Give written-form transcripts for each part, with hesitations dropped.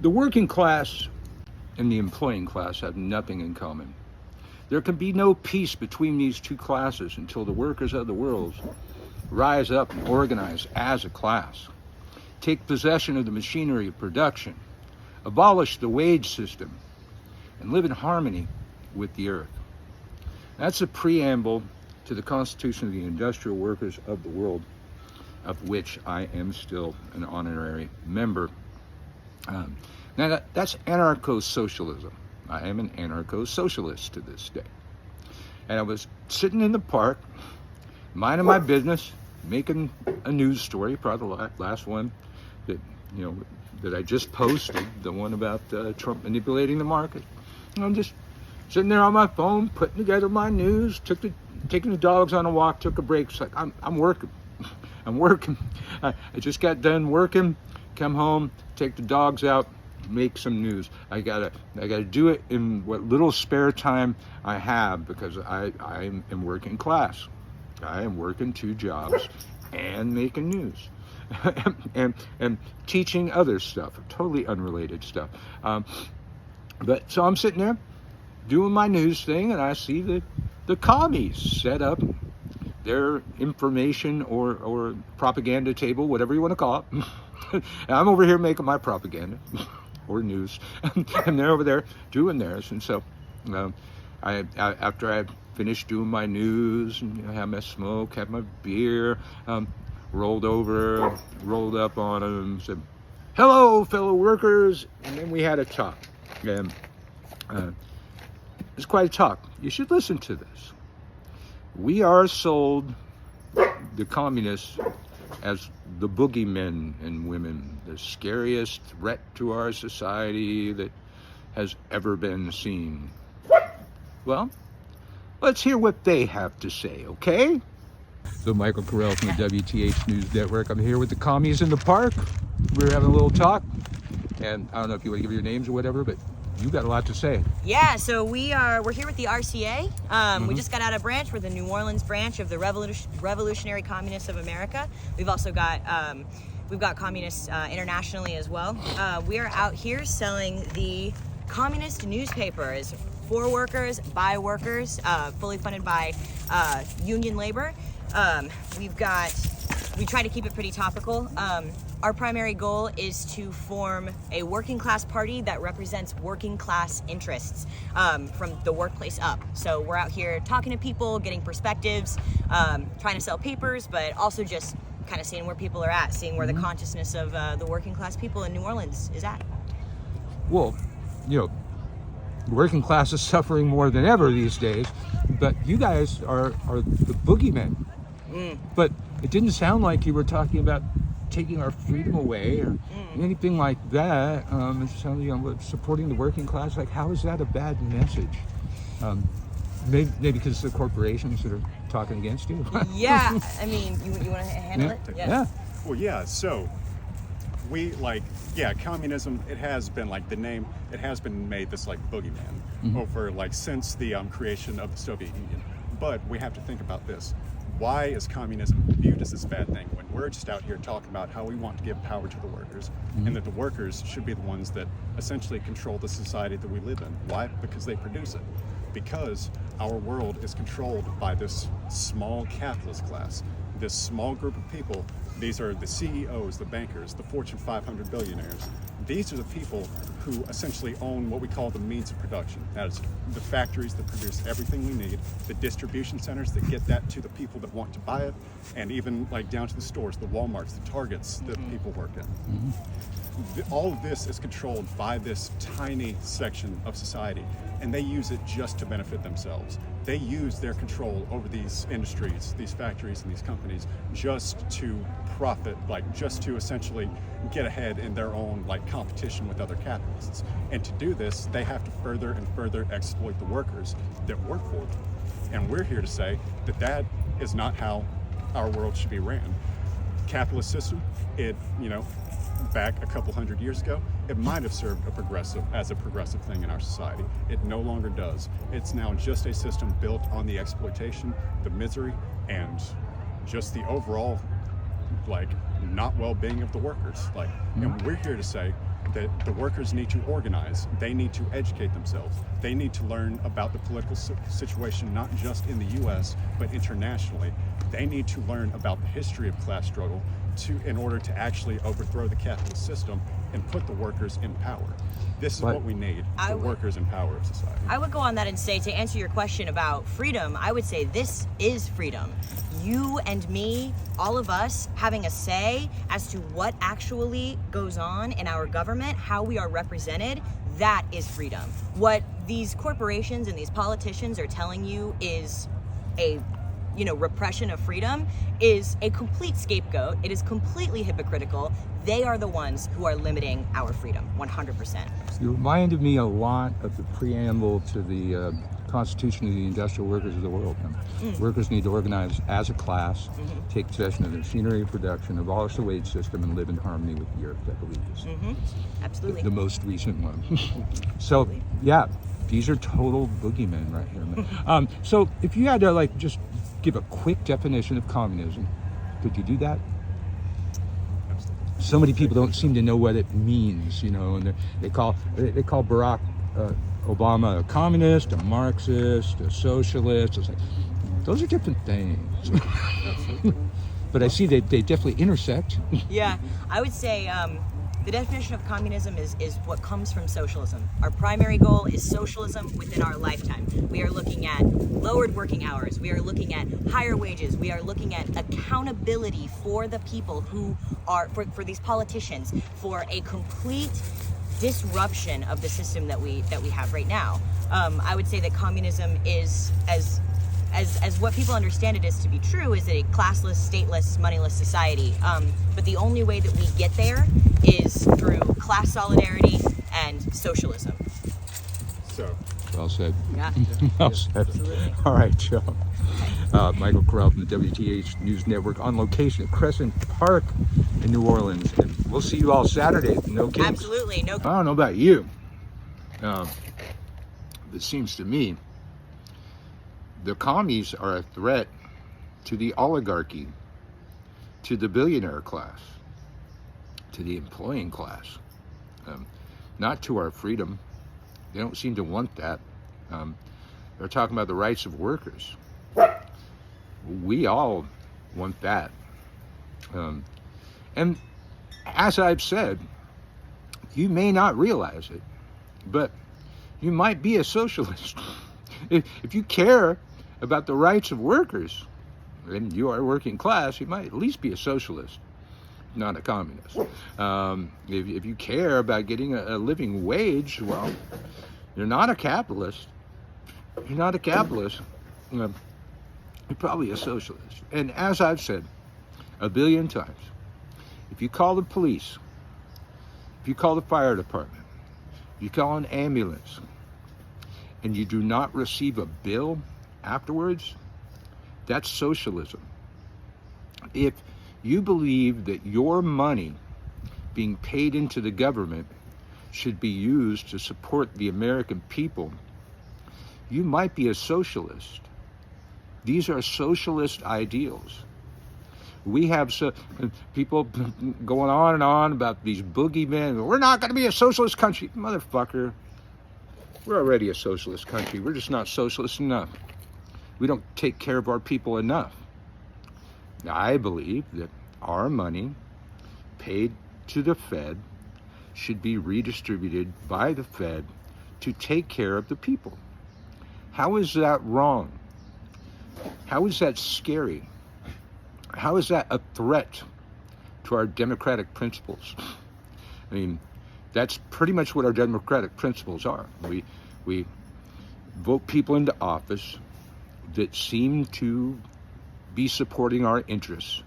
The working class and the employing class have nothing in common. There can be no peace between these two classes until the workers of the world rise up and organize as a class, take possession of the machinery of production, abolish the wage system, and live in harmony with the earth. That's a preamble to the Constitution of the Industrial Workers of the World, of which I am still an honorary member. Now that's anarcho-socialism. I am an anarcho-socialist to this day. And I was sitting in the park, minding my business, making a news story, probably the last one that I just posted, the one about Trump manipulating the market. And I'm just sitting there on my phone, putting together my news, taking the dogs on a walk, took a break. It's like, I'm working. I'm working. I just got done working, come home, take the dogs out, make some news. I gotta do it in what little spare time I have, because I am working class. I am working 2 jobs and making news and teaching other stuff, totally unrelated stuff. But so I'm sitting there doing my news thing, and I see the commies set up their information or propaganda table, whatever you want to call it. And I'm over here making my propaganda or news, and they're over there doing theirs. And so I after I finished doing my news and had my smoke, had my beer, rolled up on them, said, "Hello, fellow workers," and then we had a talk. And it's quite a talk. You should listen to this. We are sold, the communists, as the boogeymen and women, the scariest threat to our society that has ever been seen. Well, let's hear what they have to say, okay? So Michael Carell from the WTH News Network. I'm here with the commies in the park. We're having a little talk, and I don't know if you want to give your names or whatever, but you got a lot to say. Yeah, so we're here with the RCA. We just got out of branch. We're the New Orleans branch of the Revolutionary Communists of America. We've also got communists internationally as well. We are out here selling the communist newspapers for workers, by workers, fully funded by union labor. We try to keep it pretty topical. Our primary goal is to form a working class party that represents working class interests from the workplace up. So we're out here talking to people, getting perspectives, trying to sell papers, but also just kind of seeing where people are at, seeing where the consciousness of the working class people in New Orleans is at. Well, the working class is suffering more than ever these days, but you guys are the boogeymen. But it didn't sound like you were talking about taking our freedom away or anything like that. It sounded, supporting the working class. Like, how is that a bad message? Maybe because the corporations that are talking against you. Yeah, I mean, you want to handle it? Yeah. Well, yeah. So communism. It has been the name. It has been made this boogeyman over since the creation of the Soviet Union. But we have to think about this. Why is communism viewed as this bad thing when we're just out here talking about how we want to give power to the workers and that the workers should be the ones that essentially control the society that we live in? Why? Because they produce it. Because our world is controlled by this small capitalist class, this small group of people. These are the CEOs, the bankers, the Fortune 500 billionaires. These are the people who essentially own what we call the means of production. That is the factories that produce everything we need, the distribution centers that get that to the people that want to buy it, and even down to the stores, the Walmarts, the Targets that people work in. All of this is controlled by this tiny section of society, and they use it just to benefit themselves. They use their control over these industries, these factories, and these companies just to profit, just to essentially get ahead in their own competition with other capitalists. And to do this, they have to further and further exploit the workers that work for them. And we're here to say that that is not how our world should be ran. Capitalist system, back a couple hundred years ago, it might have served as a progressive thing in our society. It no longer does. It's now just a system built on the exploitation, the misery, and just the overall not well-being of the workers. And we're here to say that the workers need to organize. They need to educate themselves. They need to learn about the political situation, not just in the U.S., but internationally. They need to learn about the history of class struggle in order to actually overthrow the capitalist system and put the workers in power. This is what we need, the workers in power of society. I would go on that and say, to answer your question about freedom, I would say this is freedom. You and me, all of us, having a say as to what actually goes on in our government, how we are represented, that is freedom. What these corporations and these politicians are telling you is a repression of freedom is a complete scapegoat. It is completely hypocritical. They are the ones who are limiting our freedom, 100%. You reminded me a lot of the preamble to the Constitution of the Industrial Workers of the World. Workers need to organize as a class, take possession of the machinery of production, abolish the wage system, and live in harmony with the earth, I believe is Absolutely. the most recent one. So, yeah, these are total boogeymen right here, man. So if you had to just give a quick definition of communism, could you do that? So many people don't seem to know what it means, and they call Barack Obama a communist, a Marxist, a socialist. It's like, those are different things. But I see they definitely intersect. Yeah, I would say the definition of communism is what comes from socialism. Our primary goal is socialism within our lifetime. We are looking at lowered working hours. We are looking at higher wages. We are looking at accountability for the people who are, for these politicians, for a complete disruption of the system that we have right now. I would say that communism is, as what people understand it is to be true, is a classless, stateless, moneyless society. But the only way that we get there is through class solidarity and socialism. So, well said. Yeah. Well said. Absolutely. All right, Joe. Michael Corral from the WTH News Network on location at Crescent Park in New Orleans. And we'll see you all Saturday. No games. Absolutely. No. I don't know about you. It seems to me the commies are a threat to the oligarchy, to the billionaire class, to the employing class, not to our freedom. They don't seem to want that. They're talking about the rights of workers. We all want that. And as I've said, you may not realize it, but you might be a socialist. If you care about the rights of workers, and you are working class, you might at least be a socialist, not a communist. If you care about getting a living wage, well, you're not a capitalist. You're not a capitalist. You're probably a socialist. And as I've said a billion times, if you call the police, if you call the fire department, if you call an ambulance, and you do not receive a bill afterwards, that's socialism. If you believe that your money being paid into the government should be used to support the American people, you might be a socialist. These are socialist ideals. We have people going on and on about these boogeymen. We're not going to be a socialist country. Motherfucker, we're already a socialist country. We're just not socialist enough. We don't take care of our people enough. Now, I believe that our money paid to the Fed should be redistributed by the Fed to take care of the people. How is that wrong? How is that scary? How is that a threat to our democratic principles? I mean, that's pretty much what our democratic principles are. We vote people into office that seem to be supporting our interests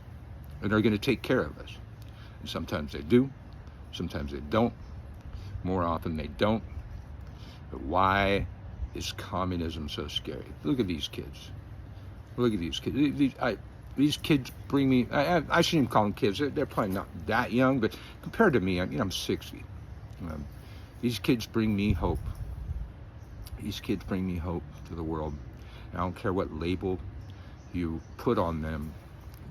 and are going to take care of us. And sometimes they do, sometimes they don't. More often they don't. But why is communism so scary? Look at these kids. Look at these kids. These kids bring me, I shouldn't even call them kids. They're probably not that young, but compared to me, I'm 60. These kids bring me hope. These kids bring me hope to the world. I don't care what label you put on them.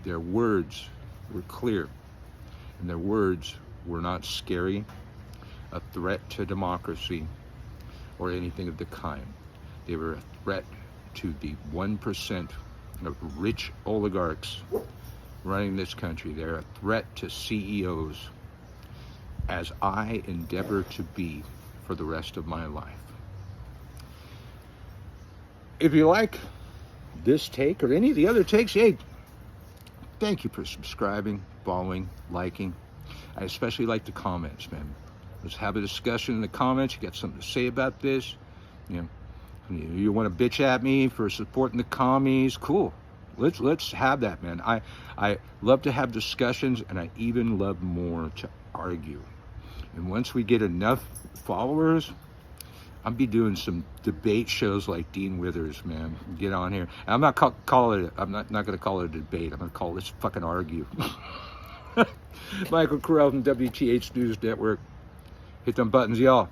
Their words were clear, and their words were not scary. a threat to democracy or anything of the kind. They were a threat to the 1% of rich oligarchs running this country. They're a threat to CEOs, as I endeavor to be for the rest of my life. If you like this take or any of the other takes, hey, thank you for subscribing, following, liking. I especially like the comments, man. Let's have a discussion in the comments. You got something to say about this? You know, you want to bitch at me for supporting the commies? Cool. Let's have that, man. I love to have discussions, and I even love more to argue. And once we get enough followers, I'll be doing some debate shows like Dean Withers, man. Get on here. And I'm not I'm not going to call it a debate. I'm going to call this fucking argue. Michael Carell from WTH News Network. Hit them buttons, y'all.